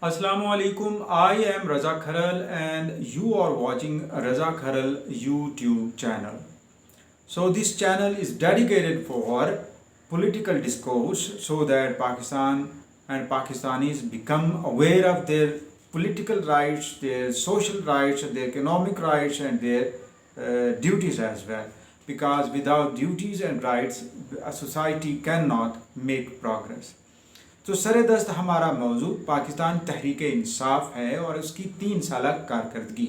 Assalamu alaikum. I am Raza Kharal and you are watching Raza Kharal YouTube channel. So this channel is dedicated for political discourse so that Pakistan and Pakistanis become aware of their political rights, their social rights, their economic rights and their duties as well. Because without duties and rights, a society cannot make progress. تو سر دست ہمارا موضوع پاکستان تحریک انصاف ہے اور اس کی 3 سالہ کارکردگی.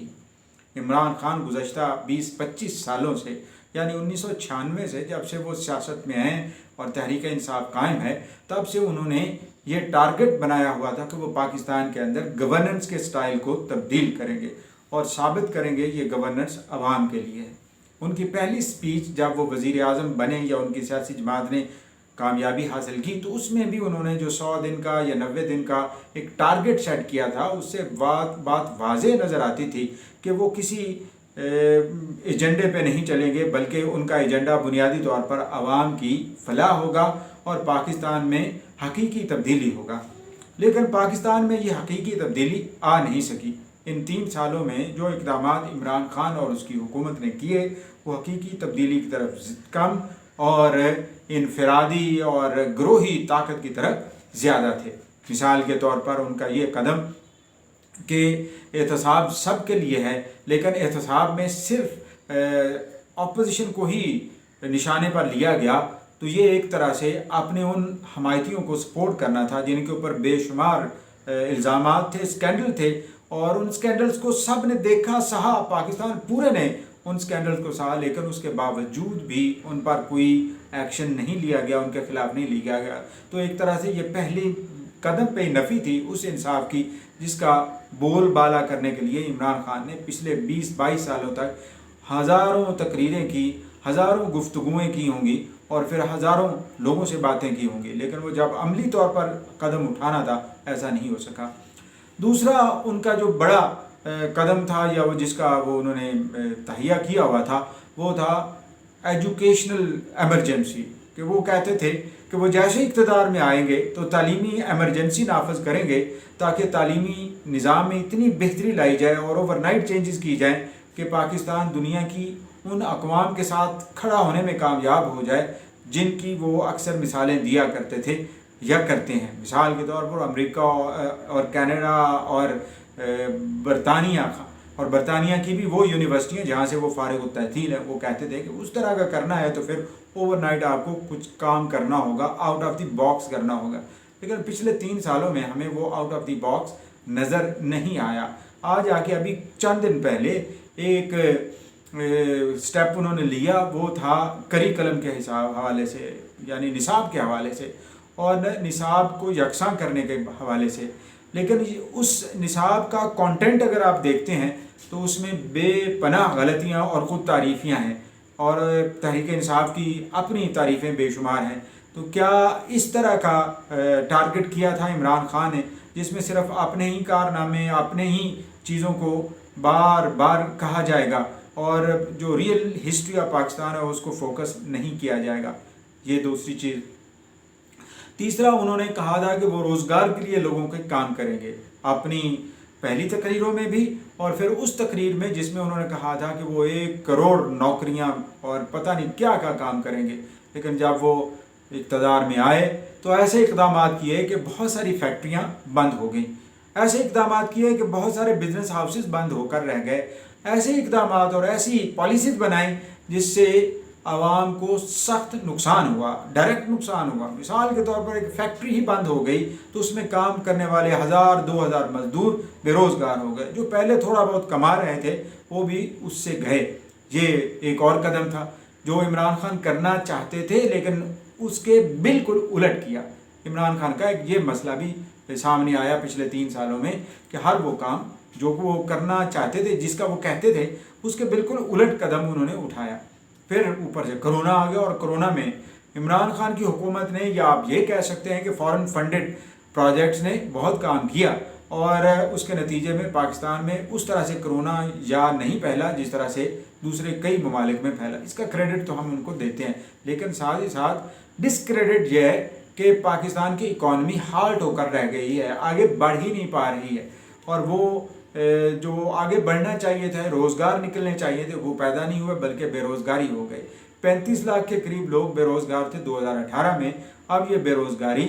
عمران خان گزشتہ 20-25 سالوں سے یعنی 1996 سے جب سے وہ سیاست میں ہیں اور تحریک انصاف قائم ہے تب سے انہوں نے یہ ٹارگٹ بنایا ہوا تھا کہ وہ پاکستان کے اندر گورننس کے سٹائل کو تبدیل کریں گے اور ثابت کریں گے یہ گورننس عوام کے لیے ہے. ان کی پہلی سپیچ جب وہ وزیر اعظم بنے یا ان کی سیاسی جماعت نے کامیابی حاصل کی تو اس میں بھی انہوں نے جو 100 دن کا یا 90 دن کا ایک ٹارگٹ سیٹ کیا تھا اس سے بات واضح نظر آتی تھی کہ وہ کسی ایجنڈے پہ نہیں چلیں گے بلکہ ان کا ایجنڈا بنیادی طور پر عوام کی فلاح ہوگا اور پاکستان میں حقیقی تبدیلی ہوگا. لیکن پاکستان میں یہ حقیقی تبدیلی آ نہیں سکی. ان 3 سالوں میں جو اقدامات عمران خان اور اس کی حکومت نے کیے وہ حقیقی تبدیلی کی طرف کم اور انفرادی اور گروہی طاقت کی طرف زیادہ تھے. مثال کے طور پر ان کا یہ قدم کہ احتساب سب کے لیے ہے لیکن احتساب میں صرف اپوزیشن کو ہی نشانے پر لیا گیا تو یہ ایک طرح سے اپنے ان حمایتیوں کو سپورٹ کرنا تھا جن کے اوپر بے شمار الزامات تھے، اسکینڈل تھے اور ان اسکینڈلز کو سب نے دیکھا سہا. پاکستان پورے نے ان اسکینڈلز کو سہا لیکن اس کے باوجود بھی ان پر کوئی ایکشن نہیں لیا گیا، ان کے خلاف نہیں لیا گیا. تو ایک طرح سے یہ پہلی قدم پہ نفی تھی اس انصاف کی جس کا بول بالا کرنے کے لیے عمران خان نے پچھلے 20-22 سالوں تک ہزاروں تقریریں کی، ہزاروں گفتگویں کی ہوں گی اور پھر ہزاروں لوگوں سے باتیں کی ہوں گی لیکن وہ جب عملی طور پر قدم اٹھانا تھا ایسا نہیں ہو سکا. دوسرا ان کا جو بڑا قدم تھا یا وہ جس کا وہ انہوں نے تہیہ کیا ہوا تھا وہ تھا ایجوکیشنل ایمرجنسی. کہ وہ کہتے تھے کہ وہ جیسے اقتدار میں آئیں گے تو تعلیمی ایمرجنسی نافذ کریں گے تاکہ تعلیمی نظام میں اتنی بہتری لائی جائے اور اوور نائٹ چینجز کی جائیں کہ پاکستان دنیا کی ان اقوام کے ساتھ کھڑا ہونے میں کامیاب ہو جائے جن کی وہ اکثر مثالیں دیا کرتے تھے یا کرتے ہیں. مثال کے طور پر امریکہ اور کینیڈا اور برطانیہ کی بھی وہ یونیورسٹیاں جہاں سے وہ فارغ التحصیل ہیں وہ کہتے تھے کہ اس طرح کا کرنا ہے تو پھر اوور نائٹ آپ کو کچھ کام کرنا ہوگا، آؤٹ آف دی باکس کرنا ہوگا. لیکن پچھلے 3 سالوں میں ہمیں وہ آؤٹ آف دی باکس نظر نہیں آیا. آج آ کے ابھی چند دن پہلے ایک سٹیپ انہوں نے لیا وہ تھا کریکلم کے حوالے سے یعنی نصاب کے حوالے سے اور نصاب کو یکساں کرنے کے حوالے سے. لیکن اس نصاب کا کانٹینٹ اگر آپ دیکھتے ہیں تو اس میں بے پناہ غلطیاں اور خود تعریفیاں ہیں اور تحریک انصاف کی اپنی تعریفیں بے شمار ہیں. تو کیا اس طرح کا ٹارگٹ کیا تھا عمران خان نے جس میں صرف اپنے ہی کارنامے اپنے ہی چیزوں کو بار بار کہا جائے گا اور جو ریئل ہسٹری آف پاکستان ہے اس کو فوکس نہیں کیا جائے گا؟ یہ دوسری چیز. تیسرا انہوں نے کہا تھا کہ وہ روزگار کے لیے لوگوں کے کام کریں گے اپنی پہلی تقریروں میں بھی اور پھر اس تقریر میں جس میں انہوں نے کہا تھا کہ وہ 1 کروڑ نوکریاں اور پتہ نہیں کیا کام کریں گے. لیکن جب وہ اقتدار میں آئے تو ایسے اقدامات کیے کہ بہت ساری فیکٹریاں بند ہو گئیں، ایسے اقدامات کیے کہ بہت سارے بزنس ہاؤسز بند ہو کر رہ گئے، ایسے اقدامات اور ایسی پالیسیز بنائیں جس سے عوام کو سخت نقصان ہوا، ڈائریکٹ نقصان ہوا. مثال کے طور پر ایک فیکٹری ہی بند ہو گئی تو اس میں کام کرنے والے 1000-2000 مزدور بے روزگار ہو گئے. جو پہلے تھوڑا بہت کما رہے تھے وہ بھی اس سے گئے. یہ ایک اور قدم تھا جو عمران خان کرنا چاہتے تھے لیکن اس کے بالکل الٹ کیا. عمران خان کا ایک یہ مسئلہ بھی سامنے آیا پچھلے 3 سالوں میں کہ ہر وہ کام جو وہ کرنا چاہتے تھے جس کا وہ کہتے تھے اس کے بالکل الٹ قدم انہوں نے اٹھایا. پھر اوپر سے کرونا آ گیا اور کرونا میں عمران خان کی حکومت نے یا آپ یہ کہہ سکتے ہیں کہ فارن فنڈڈ پروجیکٹس نے بہت کام کیا اور اس کے نتیجے میں پاکستان میں اس طرح سے کرونا یا نہیں پھیلا جس طرح سے دوسرے کئی ممالک میں پھیلا. اس کا کریڈٹ تو ہم ان کو دیتے ہیں لیکن ساتھ ہی ساتھ ڈسکریڈٹ یہ ہے کہ پاکستان کی اکانومی ہالٹ ہو کر رہ گئی ہے، آگے بڑھ ہی نہیں پا رہی ہے، اور وہ جو آگے بڑھنا چاہیے تھا، روزگار نکلنے چاہیے تھے، وہ پیدا نہیں ہوئے بلکہ بے روزگاری ہو گئی۔ 35 لاکھ کے قریب لوگ بے روزگار تھے 2018 میں، اب یہ بے روزگاری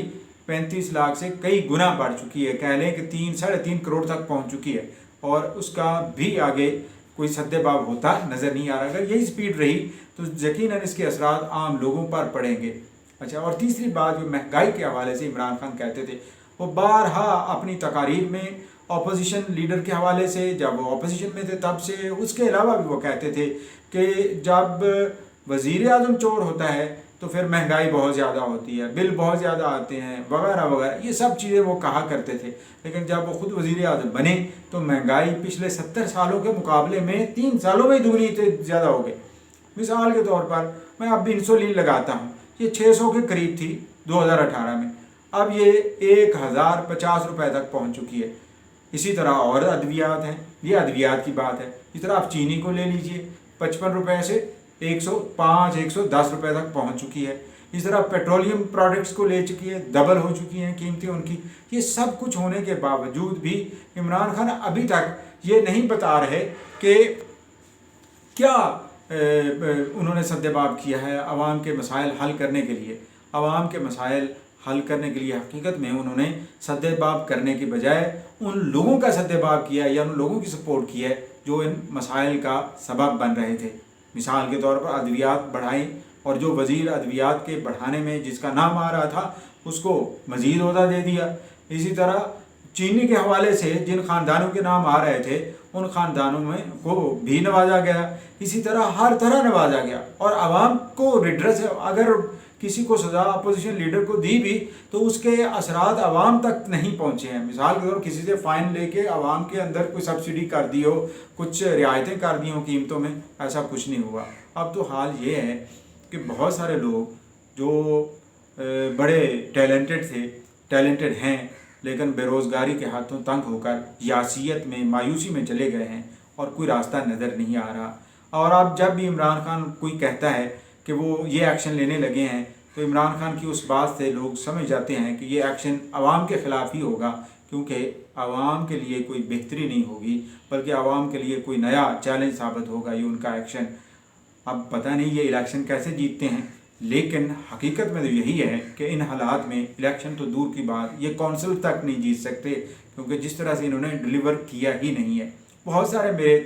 35 لاکھ سے کئی گنا بڑھ چکی ہے، کہہ لیں کہ 3-3.5 کروڑ تک پہنچ چکی ہے، اور اس کا بھی آگے کوئی سد باب ہوتا نظر نہیں آ رہا۔ اگر یہی سپیڈ رہی تو یقیناً اس کے اثرات عام لوگوں پر پڑیں گے۔ اچھا، اور تیسری بات جو مہنگائی کے حوالے سے عمران خان کہتے تھے، وہ بارہا اپنی تقاریر میں اپوزیشن لیڈر کے حوالے سے، جب وہ اپوزیشن میں تھے تب سے، اس کے علاوہ بھی وہ کہتے تھے کہ جب وزیر اعظم چور ہوتا ہے تو پھر مہنگائی بہت زیادہ ہوتی ہے، بل بہت زیادہ آتے ہیں، وغیرہ وغیرہ، یہ سب چیزیں وہ کہا کرتے تھے۔ لیکن جب وہ خود وزیر اعظم بنے تو مہنگائی پچھلے 70 سالوں کے مقابلے میں 3 سالوں میں ہی دگنی زیادہ ہو گئی۔ مثال کے طور پر میں اب انسولین لگاتا ہوں، یہ 600 کے قریب تھی 2018 میں، اب یہ 1050 روپے تک پہنچ چکی ہے۔ اسی طرح اور ادویات ہیں، یہ ادویات کی بات ہے۔ اس طرح آپ چینی کو لے لیجئے، 55 روپے سے 105-110 روپے تک پہنچ چکی ہے۔ اس طرح پیٹرولیم پروڈکٹس کو لے چکی ہے، ڈبل ہو چکی ہیں قیمتیں ان کی۔ یہ سب کچھ ہونے کے باوجود بھی عمران خان ابھی تک یہ نہیں بتا رہے کہ کیا انہوں نے سد باب کیا ہے عوام کے مسائل حل کرنے کے لیے۔ عوام کے مسائل حل کرنے کے لیے حقیقت میں انہوں نے سد باب کرنے کی بجائے ان لوگوں کا سد باب کیا یا ان لوگوں کی سپورٹ کی ہے جو ان مسائل کا سبب بن رہے تھے۔ مثال کے طور پر ادویات بڑھائیں، اور جو وزیر ادویات کے بڑھانے میں جس کا نام آ رہا تھا اس کو مزید عہدہ دے دیا۔ اسی طرح چینی کے حوالے سے جن خاندانوں کے نام آ رہے تھے ان خاندانوں میں کو بھی نوازا گیا، اسی طرح ہر طرح نوازا گیا، اور عوام کو ریڈریس، اگر کسی کو سزا اپوزیشن لیڈر کو دی بھی تو اس کے اثرات عوام تک نہیں پہنچے ہیں۔ مثال کے طور پر کسی سے فائن لے کے عوام کے اندر کوئی سبسڈی کر دی ہو، کچھ رعایتیں کر دی ہوں قیمتوں میں، ایسا کچھ نہیں ہوا۔ اب تو حال یہ ہے کہ بہت سارے لوگ جو بڑے ٹیلنٹڈ ہیں لیکن بے روزگاری کے ہاتھوں تنگ ہو کر یاسیت میں، مایوسی میں چلے گئے ہیں، اور کوئی راستہ نظر نہیں آ رہا۔ اور اب جب بھی عمران خان کوئی کہتا ہے کہ وہ یہ ایکشن لینے لگے ہیں تو عمران خان کی اس بات سے لوگ سمجھ جاتے ہیں کہ یہ ایکشن عوام کے خلاف ہی ہوگا، کیونکہ عوام کے لیے کوئی بہتری نہیں ہوگی بلکہ عوام کے لیے کوئی نیا چیلنج ثابت ہوگا یہ ان کا ایکشن۔ اب پتہ نہیں یہ الیکشن کیسے جیتتے ہیں، لیکن حقیقت میں تو یہی ہے کہ ان حالات میں الیکشن تو دور کی بات، یہ کونسل تک نہیں جیت سکتے، کیونکہ جس طرح سے انہوں نے ڈیلیور کیا ہی نہیں ہے۔ بہت سارے میرے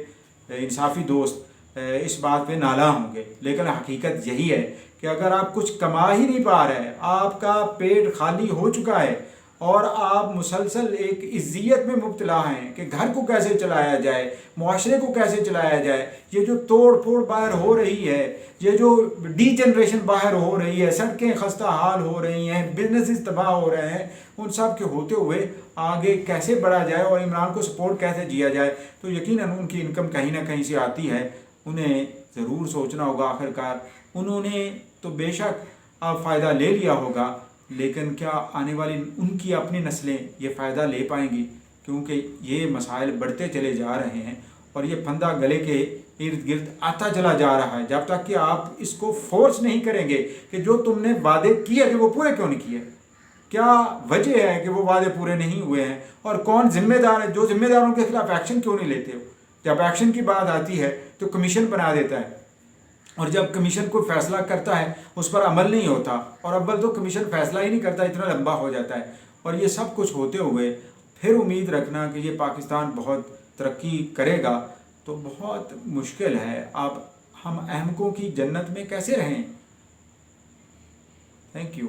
انصافی دوست اس بات پہ نالاں ہوں گے، لیکن حقیقت یہی ہے کہ اگر آپ کچھ کما ہی نہیں پا رہے، آپ کا پیٹ خالی ہو چکا ہے اور آپ مسلسل ایک اذیت میں مبتلا ہیں کہ گھر کو کیسے چلایا جائے، معاشرے کو کیسے چلایا جائے، یہ جو توڑ پھوڑ باہر ہو رہی ہے، یہ جو ڈی جنریشن باہر ہو رہی ہے، سڑکیں خستہ حال ہو رہی ہیں، بزنسز تباہ ہو رہے ہیں، ان سب کے ہوتے ہوئے آگے کیسے بڑھا جائے اور عمران کو سپورٹ کیسے جیا جائے، تو یقیناً ان کی انکم کہیں نہ کہیں سے آتی ہے۔ انہیں ضرور سوچنا ہوگا، آخرکار انہوں نے تو بے شک اب فائدہ لے لیا ہوگا، لیکن کیا آنے والی ان کی اپنی نسلیں یہ فائدہ لے پائیں گی؟ کیونکہ یہ مسائل بڑھتے چلے جا رہے ہیں اور یہ پھندا گلے کے ارد گرد آتا چلا جا رہا ہے، جب تک کہ آپ اس کو فورس نہیں کریں گے کہ جو تم نے وعدے کیے تھے وہ پورے کیوں نہیں کیے، کیا وجہ ہے کہ وہ وعدے پورے نہیں ہوئے ہیں، اور کون ذمہ دار ہے، جو ذمہ داروں کے خلاف ایکشن کیوں نہیں لیتے ہو۔ جب ایکشن کی بات آتی ہے تو کمیشن بنا دیتا ہے، اور جب کمیشن کوئی فیصلہ کرتا ہے اس پر عمل نہیں ہوتا، اور اول تو کمیشن فیصلہ ہی نہیں کرتا، اتنا لمبا ہو جاتا ہے، اور یہ سب کچھ ہوتے ہوئے پھر امید رکھنا کہ یہ پاکستان بہت ترقی کرے گا تو بہت مشکل ہے۔ اب ہم احمقوں کی جنت میں کیسے رہیں؟ Thank you.